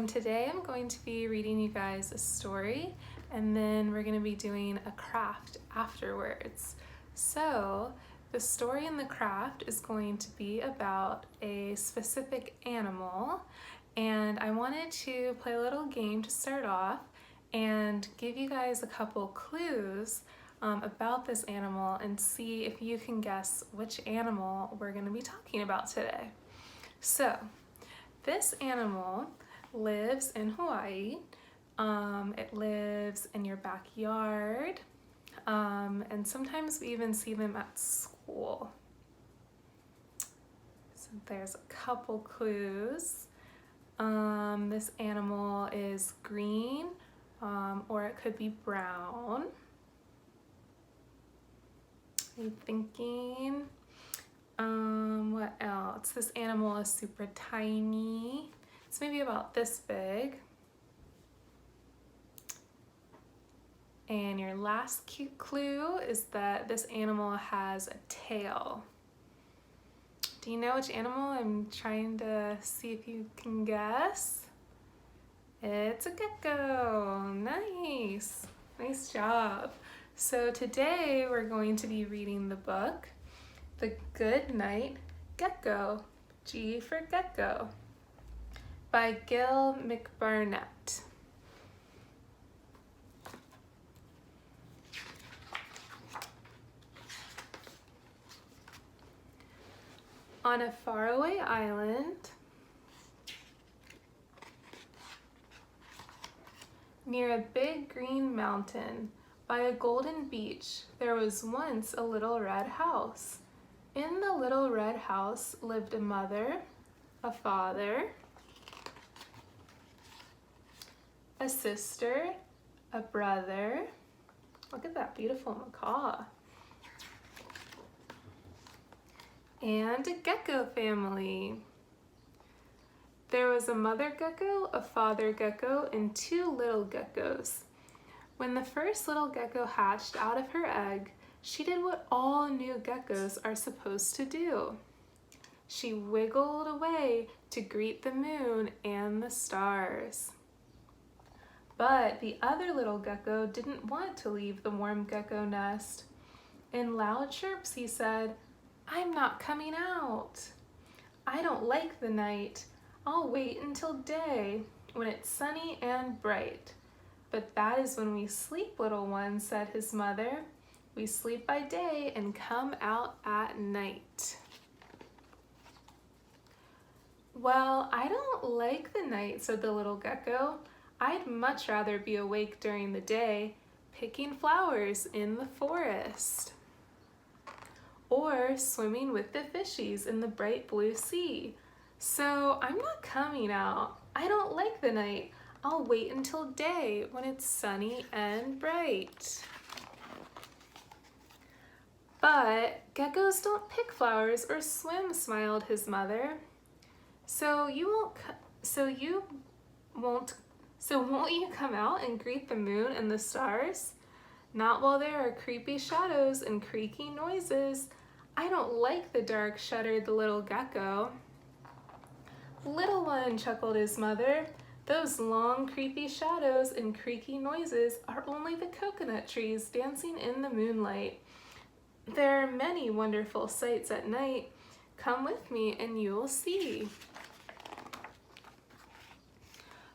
Today I'm going to be reading you guys a story, and then we're going to be doing a craft afterwards. So the story and the craft is going to be about a specific animal, and I wanted to play a little game to start off and give you guys a couple clues about this animal and see if you can guess which animal we're going to be talking about today. So this animal lives in Hawaii. It lives in your backyard, and sometimes we even see them at school. So there's a couple clues. This animal is green, or it could be brown. Are you thinking? What else? This animal is super tiny. It's maybe about this big. And your last cute clue is that this animal has a tail. Do you know which animal I'm trying to see if you can guess? It's a gecko. Nice. Nice job. So today we're going to be reading the book, The Good Night Gecko, G for Gecko, by Gil McBurnett. On a faraway island, near a big green mountain, by a golden beach, there was once a little red house. In the little red house lived a mother, a father, a sister, a brother. Look at that beautiful macaw. And a gecko family. There was a mother gecko, a father gecko, and two little geckos. When the first little gecko hatched out of her egg, she did what all new geckos are supposed to do. She wiggled away to greet the moon and the stars. But the other little gecko didn't want to leave the warm gecko nest. In loud chirps, he said, "I'm not coming out. I don't like the night. I'll wait until day, when it's sunny and bright." "But that is when we sleep, little one," said his mother. "We sleep by day and come out at night." "Well, I don't like the night," said the little gecko. "I'd much rather be awake during the day, picking flowers in the forest, or swimming with the fishies in the bright blue sea. So I'm not coming out. I don't like the night. I'll wait until day when it's sunny and bright." "But geckos don't pick flowers or swim," smiled his mother. So won't you come out and greet the moon and the stars?" "Not while there are creepy shadows and creaky noises. I don't like the dark," shuddered the little gecko. "Little one," chuckled his mother, "those long creepy shadows and creaky noises are only the coconut trees dancing in the moonlight. There are many wonderful sights at night. Come with me and you'll see."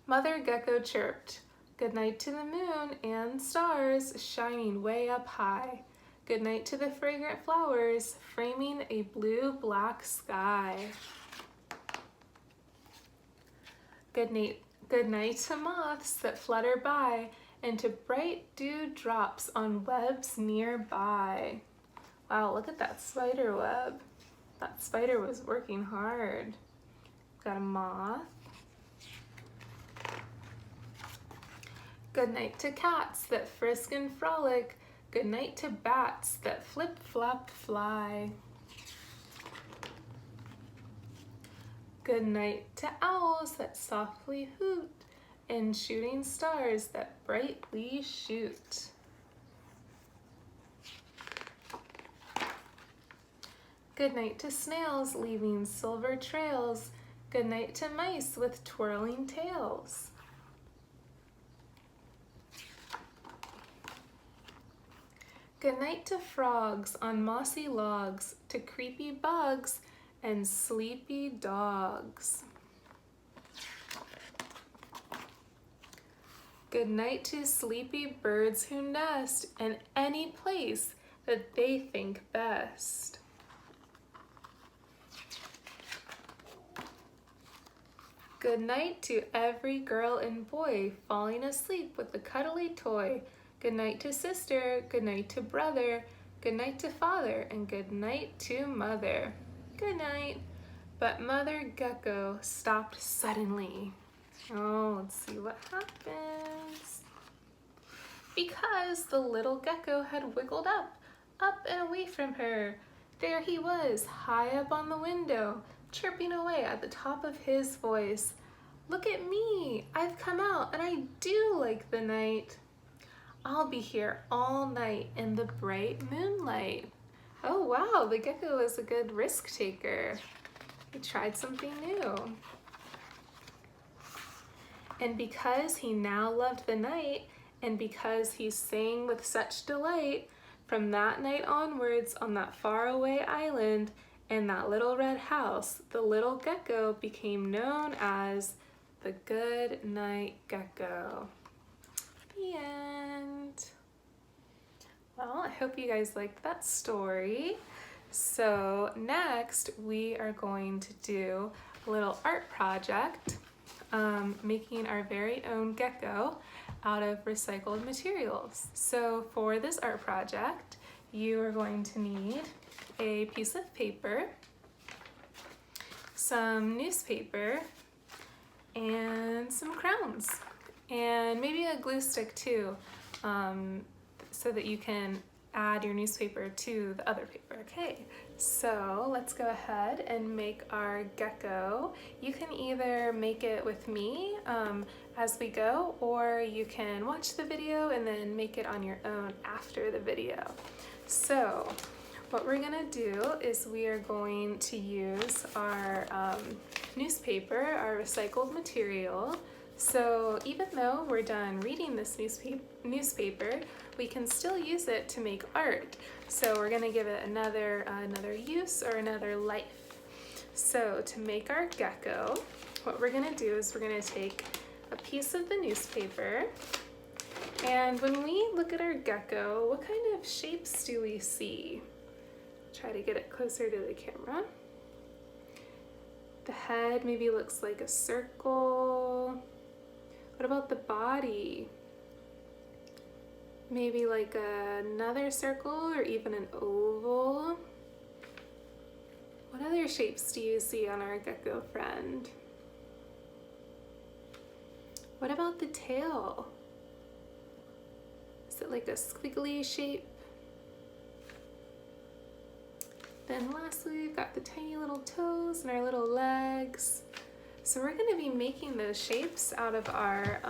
Mother gecko chirped, "Good night to the moon and stars shining way up high. Good night to the fragrant flowers framing a blue-black sky. Good night to moths that flutter by and to bright dew drops on webs nearby." Wow, look at that spider web. That spider was working hard. Got a moth. Good night to cats that frisk and frolic. Good night to bats that flip, flap, fly. Good night to owls that softly hoot and shooting stars that brightly shoot. Good night to snails leaving silver trails Good night to mice with twirling tails. Good night to frogs on mossy logs, to creepy bugs and sleepy dogs. Good night to sleepy birds who nest in any place that they think best. Good night to every girl and boy falling asleep with a cuddly toy. Good night to sister, good night to brother, good night to father, and good night to mother. Good night. But Mother Gecko stopped suddenly. Oh, let's see what happens. Because the little gecko had wiggled up and away from her. There he was, high up on the window, chirping away at the top of his voice. Look at me, I've come out and I do like the night. I'll be here all night in the bright moonlight. Oh wow, the gecko was a good risk taker. He tried something new. And because he now loved the night, and because he sang with such delight, from that night onwards on that faraway island in that little red house, the little gecko became known as the Good Night Gecko. The end. Well, I hope you guys liked that story. So next we are going to do a little art project, making our very own gecko out of recycled materials. So for this art project, you are going to need a piece of paper, some newspaper, and some crowns, and maybe a glue stick too, so that you can add your newspaper to the other paper. Okay, so let's go ahead and make our gecko. You can either make it with me as we go, or you can watch the video and then make it on your own after the video. So what we're gonna do is we are going to use our newspaper, our recycled material. So even though we're done reading this newspaper, we can still use it to make art. So we're gonna give it another use or another life. So to make our gecko, what we're gonna do is we're gonna take a piece of the newspaper, and when we look at our gecko, what kind of shapes do we see? Try to get it closer to the camera. The head maybe looks like a circle. What about the body? Maybe like another circle or even an oval. What other shapes do you see on our gecko friend? What about the tail? Is it like a squiggly shape? Then lastly, we've got the tiny little toes and our little legs. So we're gonna be making those shapes out of our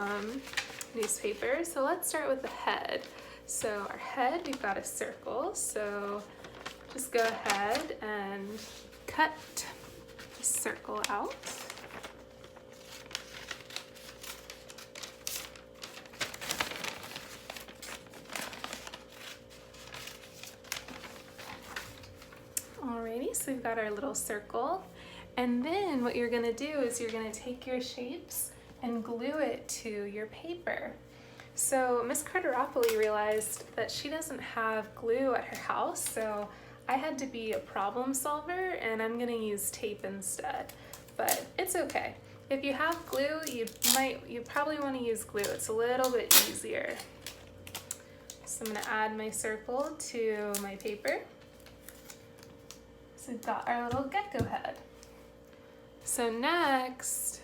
newspaper. So let's start with the head. So our head, we've got a circle. So just go ahead and cut the circle out. Alrighty, so we've got our little circle. And then what you're gonna do is you're gonna take your shapes and glue it to your paper. So Miss Carteropoli realized that she doesn't have glue at her house, so I had to be a problem solver, and I'm gonna use tape instead. But it's okay. If you have glue, you probably wanna use glue. It's a little bit easier. So I'm gonna add my circle to my paper. So we've got our little gecko head. So next,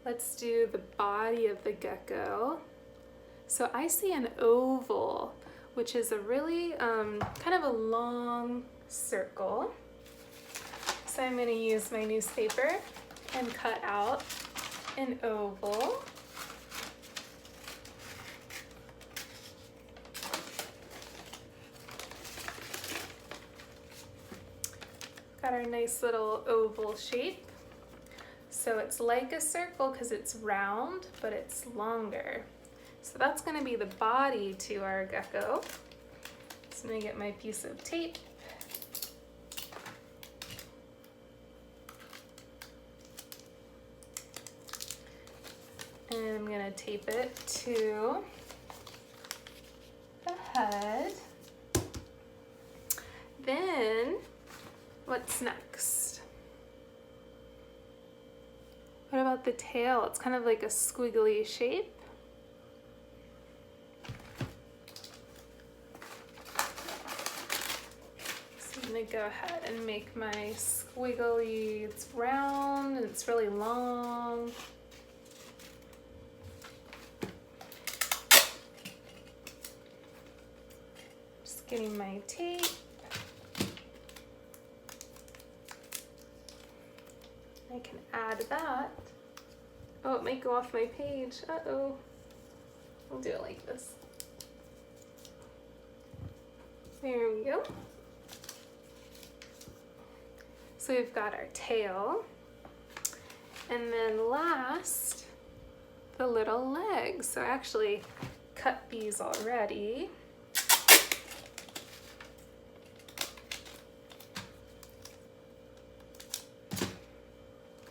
let's do the body of the gecko. So I see an oval, which is a really kind of a long circle. So I'm going to use my newspaper and cut out an oval. Got our nice little oval shape. So it's like a circle because it's round, but it's longer. So that's going to be the body to our gecko. So I'm going to get my piece of tape. And I'm going to tape it to the head. Then, what's next? What about the tail? It's kind of like a squiggly shape. So I'm gonna go ahead and make my squiggly, it's round and it's really long. Just getting my tape. I can add that. Oh, it might go off my page. Uh-oh. I'll do it like this. There we go. So we've got our tail. And then last, the little legs. So I actually cut these already.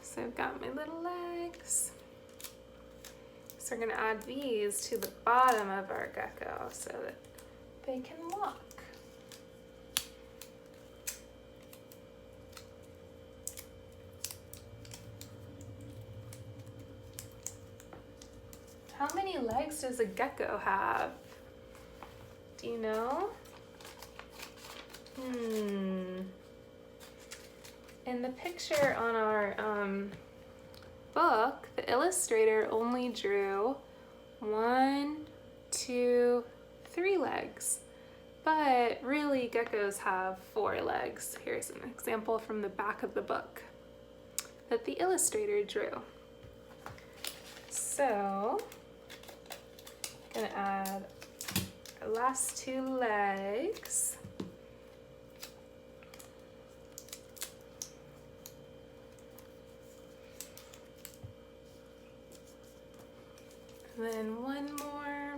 So I've got my little legs. So we're gonna add these to the bottom of our gecko so that they can walk. How many legs does a gecko have? Do you know? In the picture on our book, the illustrator only drew 1, 2, 3 legs. But really, geckos have 4 legs. Here's an example from the back of the book that the illustrator drew. So, I'm gonna add our last 2 legs. And then 1 more.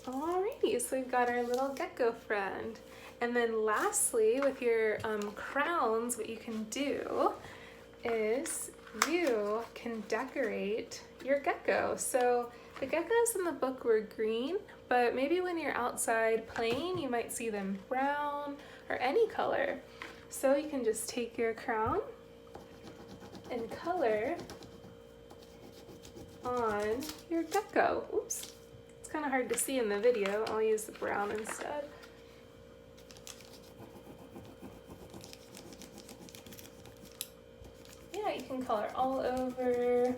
Alrighty, so we've got our little gecko friend. And then lastly, with your crowns, what you can do is you can decorate your gecko. So the geckos in the book were green, but maybe when you're outside playing, you might see them brown or any color. So you can just take your crown and color on your gecko. Oops, it's kind of hard to see in the video. I'll use the brown instead. Yeah, you can color all over.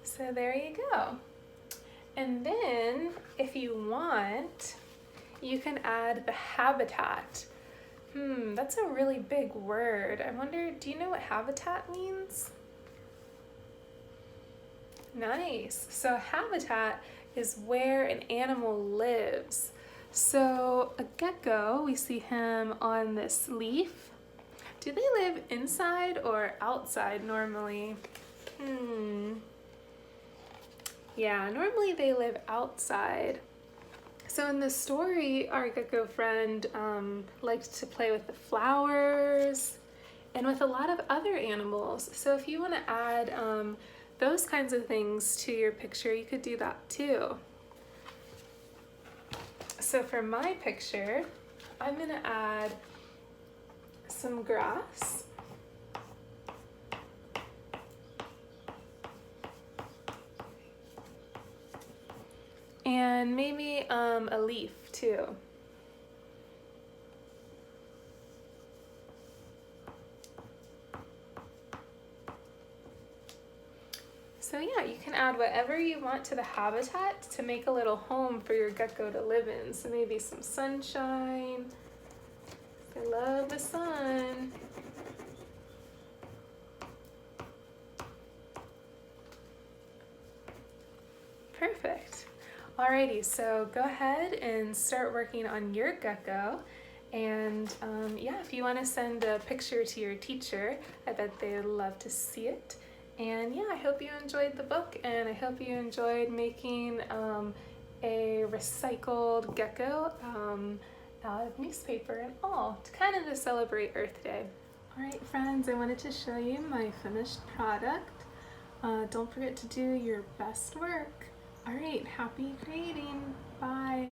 So there you go. And then if you want, you can add the habitat. That's a really big word. I wonder, do you know what habitat means? Nice. So habitat is where an animal lives. So a gecko, we see him on this leaf. Do they live inside or outside normally? Yeah, normally they live outside. So in the story, our gecko friend liked to play with the flowers and with a lot of other animals. So if you want to add those kinds of things to your picture, you could do that too. So for my picture, I'm going to add some grass. And maybe a leaf too. So yeah, you can add whatever you want to the habitat to make a little home for your gecko to live in. So maybe some sunshine. I love the sun. Perfect. Alrighty, so go ahead and start working on your gecko. And yeah, if you want to send a picture to your teacher, I bet they'd love to see it. And yeah, I hope you enjoyed the book, and I hope you enjoyed making a recycled gecko out of newspaper and all, to kind of to celebrate Earth Day. Alright friends, I wanted to show you my finished product. Don't forget to do your best work. Alright, happy creating. Bye.